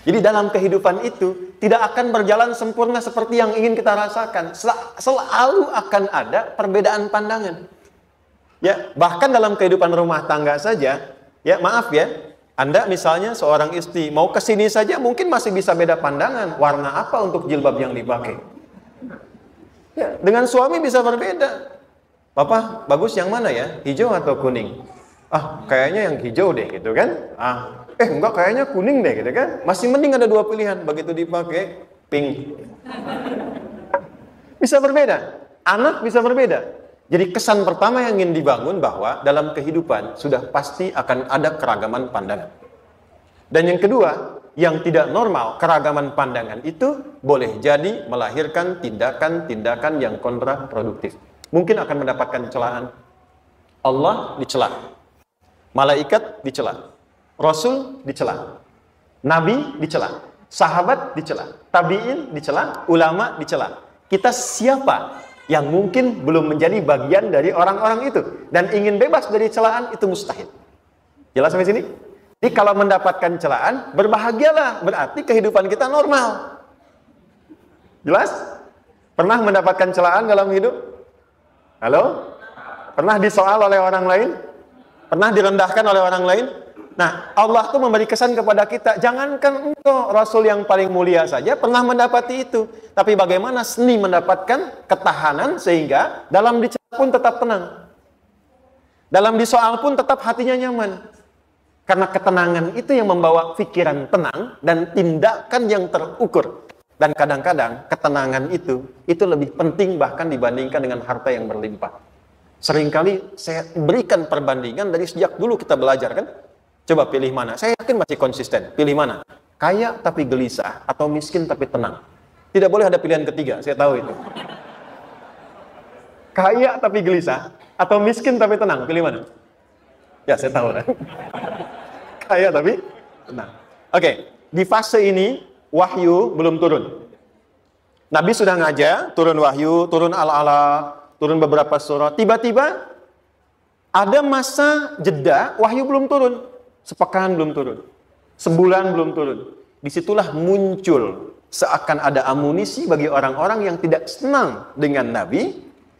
Jadi dalam kehidupan itu tidak akan berjalan sempurna seperti yang ingin kita rasakan. Selalu akan ada perbedaan pandangan. Ya, bahkan dalam kehidupan rumah tangga saja, ya maaf ya, Anda misalnya seorang istri mau ke sini saja mungkin masih bisa beda pandangan. Warna apa untuk jilbab yang dipakai? Ya, dengan suami bisa berbeda. Papa, bagus yang mana ya? Hijau atau kuning? Ah, kayaknya yang hijau deh gitu kan? Enggak, kayaknya kuning deh gitu kan? Masih mending ada dua pilihan. Begitu dipakai, pink. Bisa berbeda. Anak bisa berbeda. Jadi kesan pertama yang ingin dibangun bahwa dalam kehidupan sudah pasti akan ada keragaman pandangan. Dan yang kedua, yang tidak normal, keragaman pandangan itu boleh jadi melahirkan tindakan-tindakan yang kontraproduktif. Mungkin akan mendapatkan celaan. Allah dicela. Malaikat dicela. Rasul dicela. Nabi dicela. Sahabat dicela. Tabi'in dicela. Ulama dicela. Kita siapa yang mungkin belum menjadi bagian dari orang-orang itu dan ingin bebas dari celaan? Itu mustahil. Jelas sampai sini? Jadi kalau mendapatkan celaan, berbahagialah, berarti kehidupan kita normal. Jelas? Pernah mendapatkan celaan dalam hidup? Halo? Pernah disoal oleh orang lain? Pernah direndahkan oleh orang lain? Nah, Allah tuh memberi kesan kepada kita, jangankan engkau, Rasul yang paling mulia saja pernah mendapati itu. Tapi bagaimana seni mendapatkan ketahanan sehingga dalam dicela pun tetap tenang. Dalam disoal pun tetap hatinya nyaman. Karena ketenangan itu yang membawa pikiran tenang dan tindakan yang terukur. Dan kadang-kadang ketenangan itu lebih penting bahkan dibandingkan dengan harta yang berlimpah. Seringkali saya berikan perbandingan dari sejak dulu kita belajar kan. Coba pilih mana? Saya yakin masih konsisten. Pilih mana? Kaya tapi gelisah atau miskin tapi tenang. Tidak boleh ada pilihan ketiga, saya tahu itu. Kaya tapi gelisah atau miskin tapi tenang. Pilih mana? Ya, saya tahu kan. Kaya tapi tenang. Oke, di fase ini wahyu belum turun. Nabi sudah ngajar, turun wahyu, turun al-ala, turun beberapa surah. Tiba-tiba ada masa jeda, wahyu belum turun. Sepekan belum turun. Sebulan belum turun. Disitulah muncul seakan ada amunisi bagi orang-orang yang tidak senang dengan Nabi,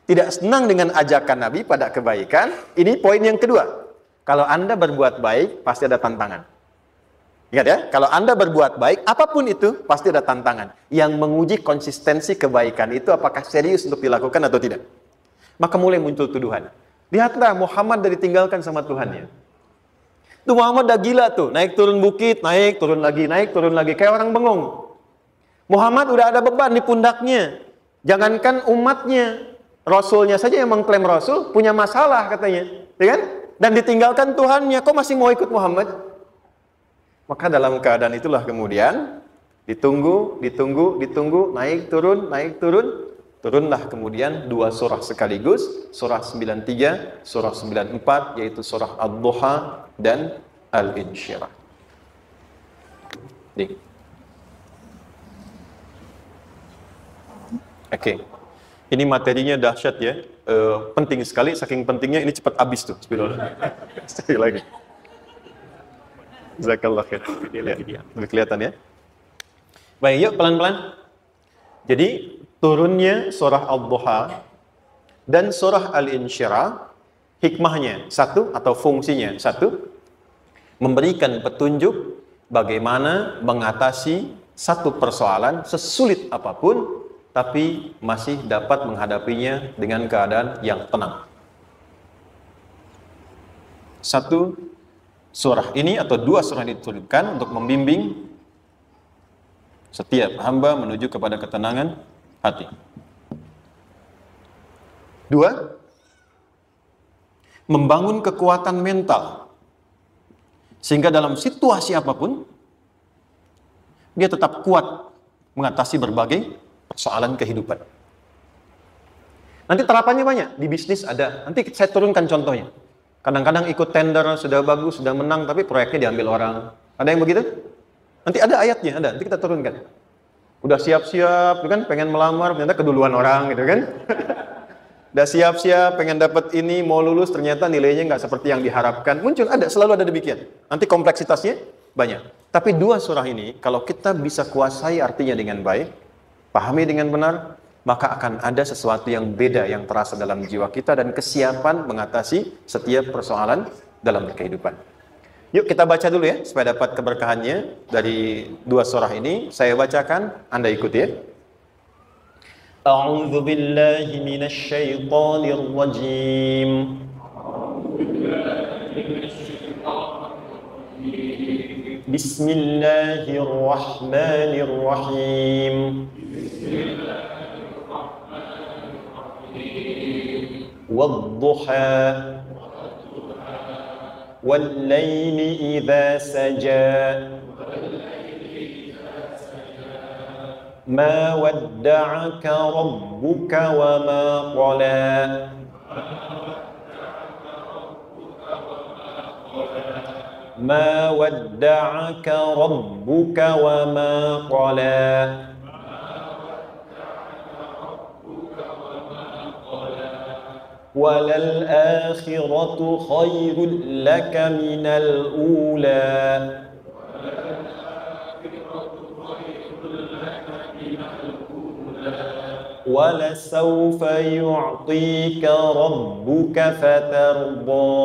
tidak senang dengan ajakan Nabi pada kebaikan. Ini poin yang kedua. Kalau Anda berbuat baik, pasti ada tantangan. Ingat ya, kalau Anda berbuat baik, apapun itu, pasti ada tantangan. Yang menguji konsistensi kebaikan itu apakah serius untuk dilakukan atau tidak. Maka mulai muncul tuduhan. Lihatlah Muhammad dari ditinggalkan sama Tuhannya. Tuh Muhammad dah gila tuh, naik turun bukit, naik turun lagi, kayak orang bengong. Muhammad udah ada beban di pundaknya. Jangankan umatnya, Rasulnya saja yang mengklaim Rasul, punya masalah katanya. Ya kan? Dan ditinggalkan Tuhannya, kok masih mau ikut Muhammad? Maka dalam keadaan itulah kemudian, ditunggu, naik turun. Turunlah kemudian dua surah sekaligus, surah 93, surah 94, yaitu surah Ad-Duha dan Al-Insyirah. Oke. Ini materinya dahsyat ya. Penting sekali, saking pentingnya ini cepat habis tuh. Sekali lagi. Jazakallah khair. Lebih kelihatan ya. Baik, yuk pelan-pelan. Jadi turunnya surah Ad-Duha dan surah Al-Insyirah, hikmahnya satu atau fungsinya satu, memberikan petunjuk bagaimana mengatasi satu persoalan sesulit apapun, tapi masih dapat menghadapinya dengan keadaan yang tenang. Satu surah ini atau dua surah ini diturunkan untuk membimbing setiap hamba menuju kepada ketenangan hati. Dua, membangun kekuatan mental sehingga dalam situasi apapun dia tetap kuat mengatasi berbagai persoalan kehidupan. Nanti terapannya banyak, di bisnis ada. Nanti saya turunkan contohnya. Kadang-kadang ikut tender, sudah bagus, sudah menang, tapi proyeknya diambil orang. Ada yang begitu? Nanti ada ayatnya, ada. Nanti kita turunkan. Udah siap-siap, kan pengen melamar, ternyata keduluan orang, gitu kan? Udah siap-siap, pengen dapat ini, mau lulus, ternyata nilainya nggak seperti yang diharapkan. Muncul, ada, selalu ada demikian. Nanti kompleksitasnya banyak. Tapi dua surah ini, kalau kita bisa kuasai artinya dengan baik, pahami dengan benar, maka akan ada sesuatu yang beda yang terasa dalam jiwa kita dan kesiapan mengatasi setiap persoalan dalam kehidupan. Yuk kita baca dulu ya, supaya dapat keberkahannya dari dua surah ini. Saya bacakan, Anda ikuti ya. A'udzu billahi minasy syaithanir rajim. Bismillahirrahmanirrahim. Wadduha wal-laili idza saja. Ma wadda'aka rabbuka wa ma qala. Ma wadda'aka rabbuka wa ma qala. Walal akhiratu khairul laka minal ula. وَلَسَوْفَ يُعْطِيكَ رَبُّكَ فَتَرْضَى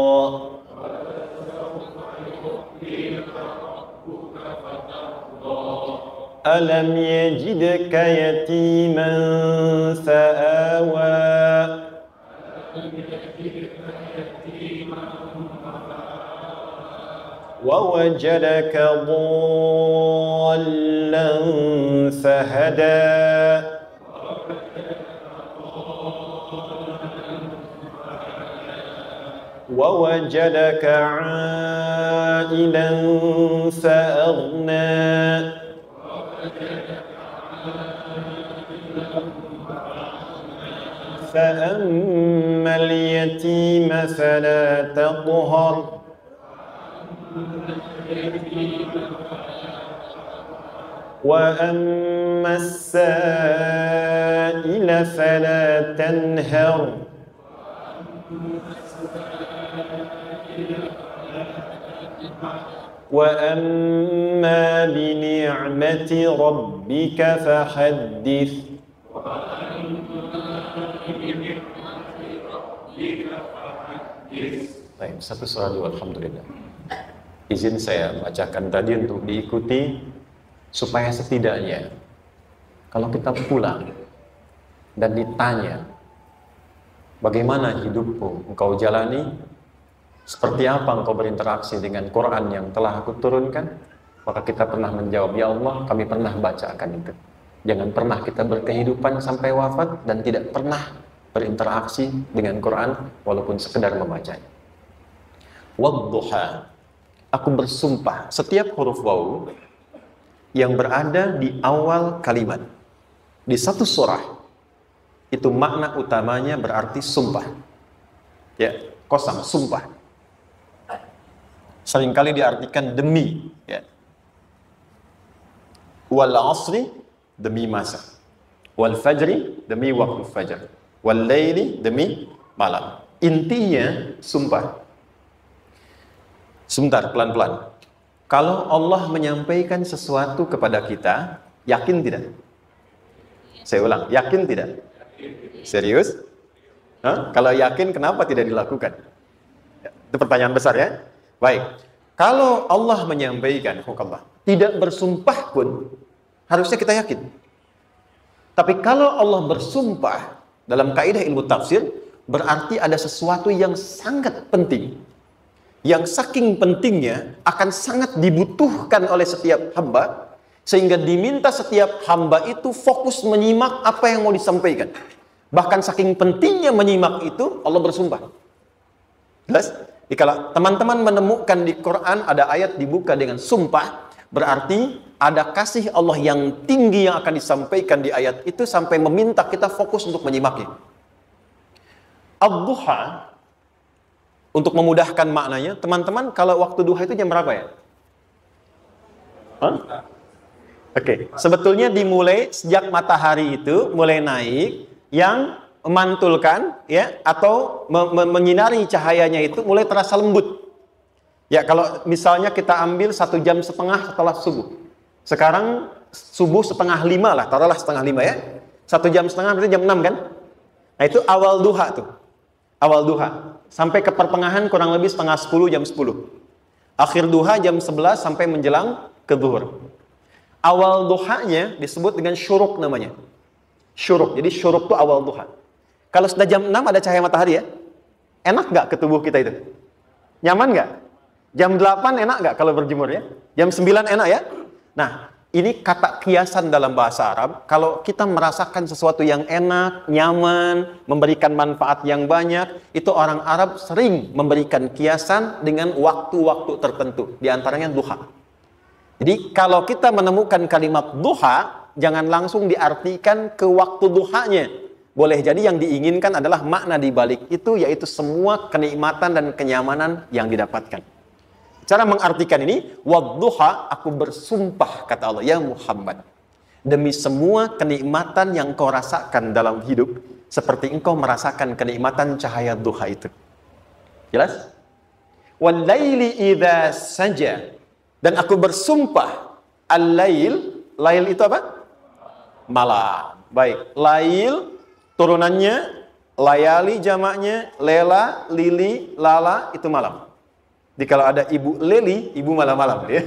أَلَمْ يَجِدْكَ يَتِيمًا فَآوَى وَوَجَدَكَ ضَالًّا فَهَدَى وَوَجَدَكَ عَائِلًا فَأَغْنَى فَأَمَّا الْيَتِيمَ فَلَا تَقْهَرْ وَأَمَّا السَّائِلَ فَلَا تَنْهَرْ وَأَمَّا بِنِعْمَةِ رَبِّكَ فَحَدِّثْ. Baik, satu surah dulu, alhamdulillah. Izin saya bacakan tadi untuk diikuti supaya setidaknya kalau kita pulang dan ditanya bagaimana hidupmu engkau jalani, seperti apa engkau berinteraksi dengan Quran yang telah aku turunkan, maka kita pernah menjawab, ya Allah, kami pernah bacakan itu. Jangan pernah kita berkehidupan sampai wafat dan tidak pernah berinteraksi dengan Quran walaupun sekedar membacanya. Wadduha, aku bersumpah, setiap huruf waw yang berada di awal kalimat di satu surah itu makna utamanya berarti sumpah. Ya, qasam, sumpah. Seringkali diartikan demi, ya. Wal asri, demi masa. Wal fajri, demi waktu fajar. Wal laili, demi malam. Intinya sumpah. Sebentar, pelan-pelan. Kalau Allah menyampaikan sesuatu kepada kita, yakin tidak? Saya ulang, yakin tidak? Serius? Hah? Kalau yakin, kenapa tidak dilakukan? Itu pertanyaan besar ya. Baik, kalau Allah menyampaikan hukumullah, tidak bersumpah pun harusnya kita yakin. Tapi kalau Allah bersumpah dalam kaidah ilmu tafsir, berarti ada sesuatu yang sangat penting, yang saking pentingnya akan sangat dibutuhkan oleh setiap hamba, sehingga diminta setiap hamba itu fokus menyimak apa yang mau disampaikan. Bahkan saking pentingnya menyimak itu, Allah bersumpah. Jelas? Kalau teman-teman menemukan di Quran ada ayat dibuka dengan sumpah, berarti ada kasih Allah yang tinggi yang akan disampaikan di ayat itu sampai meminta kita fokus untuk menyimaknya. Ad-duha, untuk memudahkan maknanya, teman-teman kalau waktu duha itu jam berapa ya? Oke, sebetulnya dimulai sejak matahari itu mulai naik, yang memantulkan ya atau menyinari cahayanya itu mulai terasa lembut. Ya, kalau misalnya kita ambil 1,5 jam setelah subuh. Sekarang subuh 4:30 lah, taruhlah 4:30 ya. 1,5 jam berarti jam 6 kan? Nah, itu awal duha tuh. Awal duha. Sampai ke pertengahan kurang lebih 9:30, jam 10. Akhir duha jam 11 sampai menjelang ke zuhur. Awal duhanya disebut dengan syuruk namanya. Syuruk. Jadi syuruk itu awal duha. Kalau sudah jam 6 ada cahaya matahari ya. Enak nggak ke tubuh kita itu? Nyaman nggak? Jam 8 enak nggak kalau berjemur ya? Jam 9 enak ya? Nah, ini kata kiasan dalam bahasa Arab. Kalau kita merasakan sesuatu yang enak, nyaman, memberikan manfaat yang banyak, itu orang Arab sering memberikan kiasan dengan waktu-waktu tertentu. Di antaranya duha. Jadi kalau kita menemukan kalimat duha, jangan langsung diartikan ke waktu duhanya. Boleh jadi yang diinginkan adalah makna di balik itu, yaitu semua kenikmatan dan kenyamanan yang didapatkan. Cara mengartikan ini, wadduha, aku bersumpah, kata Allah, ya Muhammad, demi semua kenikmatan yang kau rasakan dalam hidup, seperti engkau merasakan kenikmatan cahaya duha itu. Jelas? Wal-laili idza saja, dan aku bersumpah, al-lail, lail itu apa? Malam. Baik, lail turunannya, layali jamaknya, lela, lili, lala, itu malam. Jadi kalau ada ibu leli, ibu malam-malam ya.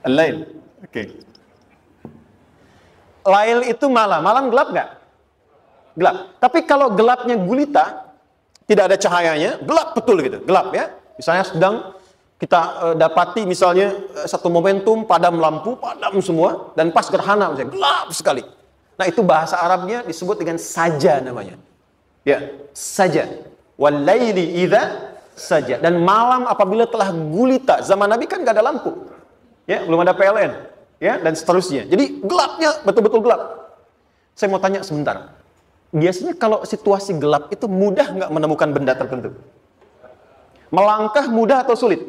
Al-lail. Oke. Lail itu malam. Malam gelap nggak? Gelap. Tapi kalau gelapnya gulita, tidak ada cahayanya, gelap betul gitu. Gelap ya. Misalnya sedang kita dapati misalnya satu momentum padam lampu, padam semua, dan pas gerhana misalnya gelap sekali. Nah, itu bahasa Arabnya disebut dengan saja namanya. Ya, saja. Wal-laili idza saja. Dan malam apabila telah gulita. Zaman Nabi kan gak ada lampu. Ya, belum ada PLN. Ya, dan seterusnya. Jadi gelapnya betul-betul gelap. Saya mau tanya sebentar. Biasanya kalau situasi gelap itu mudah nggak menemukan benda tertentu? Melangkah mudah atau sulit?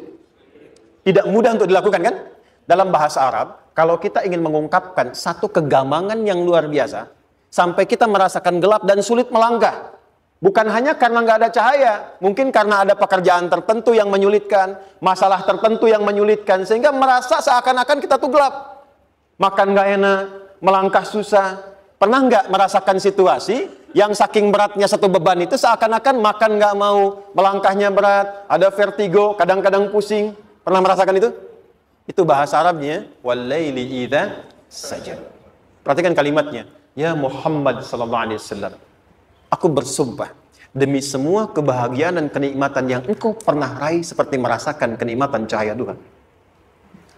Tidak mudah untuk dilakukan kan? Dalam bahasa Arab, kalau kita ingin mengungkapkan satu kegamangan yang luar biasa, sampai kita merasakan gelap dan sulit melangkah. Bukan hanya karena nggak ada cahaya, mungkin karena ada pekerjaan tertentu yang menyulitkan, masalah tertentu yang menyulitkan, sehingga merasa seakan-akan kita tuh gelap. Makan nggak enak, melangkah susah. Pernah nggak merasakan situasi yang saking beratnya satu beban itu seakan-akan makan nggak mau, melangkahnya berat, ada vertigo, kadang-kadang pusing. Pernah merasakan itu? Itu bahasa Arabnya, wal-laili idza saja. Perhatikan kalimatnya, ya Muhammad sallallahu alaihi wasallam. Aku bersumpah demi semua kebahagiaan dan kenikmatan yang engkau pernah raih seperti merasakan kenikmatan cahaya duha.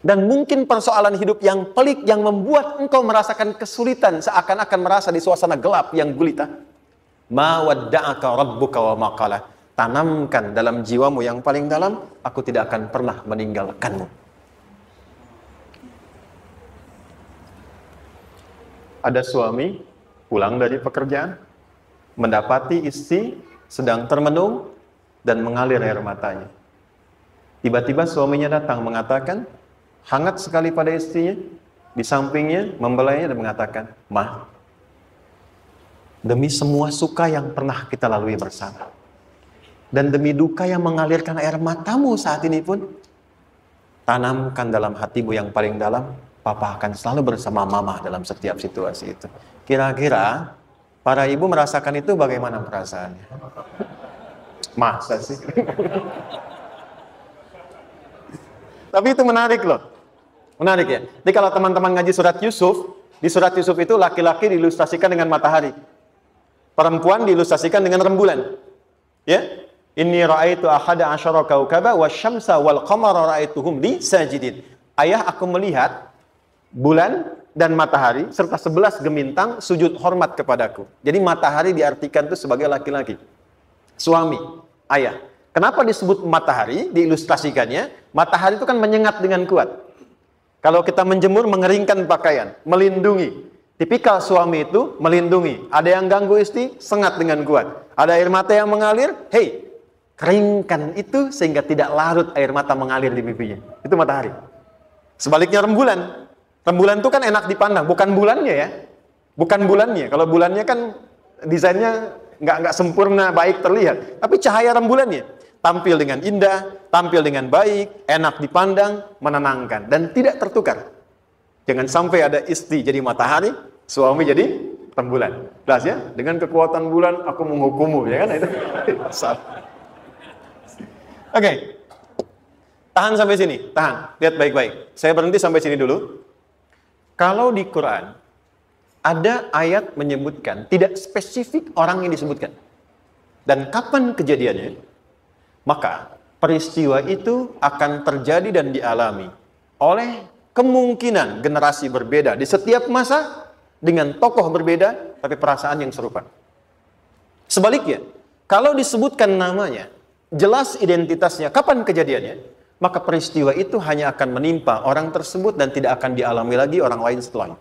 Dan mungkin persoalan hidup yang pelik yang membuat engkau merasakan kesulitan seakan-akan merasa di suasana gelap yang gulita. Ma wadda'aka rabbuka wa ma qala. Tanamkan dalam jiwamu yang paling dalam, aku tidak akan pernah meninggalkanmu. Ada suami pulang dari pekerjaan, mendapati istri sedang termenung dan mengalir air matanya. Tiba-tiba suaminya datang mengatakan, hangat sekali pada istrinya, di sampingnya membelainya dan mengatakan, "Ma, demi semua suka yang pernah kita lalui bersama, dan demi duka yang mengalirkan air matamu saat ini pun, tanamkan dalam hatimu yang paling dalam, Papa akan selalu bersama Mama dalam setiap situasi itu." Kira-kira para ibu merasakan itu bagaimana perasaannya? Masa sih? Tapi itu menarik loh. Menarik ya. Jadi kalau teman-teman ngaji surat Yusuf, di surat Yusuf itu laki-laki diilustrasikan dengan matahari. Perempuan diilustrasikan dengan rembulan. Ya. Inni ra'aitu ahada asyara kaukaba wasyamsa wal qamara ra'aituhum li sajidin. Ayah, aku melihat bulan dan matahari serta 11 gemintang sujud hormat kepadaku. Jadi matahari diartikan itu sebagai laki-laki. Suami, ayah. Kenapa disebut matahari? Diilustrasikannya, matahari itu kan menyengat dengan kuat. Kalau kita menjemur, mengeringkan pakaian, melindungi. Tipikal suami itu melindungi. Ada yang ganggu istri, sengat dengan kuat. Ada air mata yang mengalir, hey, keringkan itu sehingga tidak larut air mata mengalir di pipinya. Itu matahari. Sebaliknya rembulan. Rembulan itu kan enak dipandang, bukan bulannya ya. Bukan bulannya. Kalau bulannya kan desainnya nggak sempurna, baik terlihat. Tapi cahaya rembulannya. tampil dengan indah, tampil dengan baik, enak dipandang, menenangkan, dan tidak tertukar. Jangan sampai ada istri jadi matahari, suami jadi rembulan. Jelas ya? Dengan kekuatan bulan aku menghukummu, ya kan? Itu salah. Oke. Tahan sampai sini, tahan. Lihat baik-baik. Saya berhenti sampai sini dulu. Kalau di Quran ada ayat menyebutkan, tidak spesifik orang yang disebutkan. Dan kapan kejadiannya? Maka peristiwa itu akan terjadi dan dialami oleh kemungkinan generasi berbeda di setiap masa dengan tokoh berbeda tapi perasaan yang serupa. Sebaliknya, kalau disebutkan namanya, jelas identitasnya, kapan kejadiannya, maka peristiwa itu hanya akan menimpa orang tersebut dan tidak akan dialami lagi orang lain setelahnya.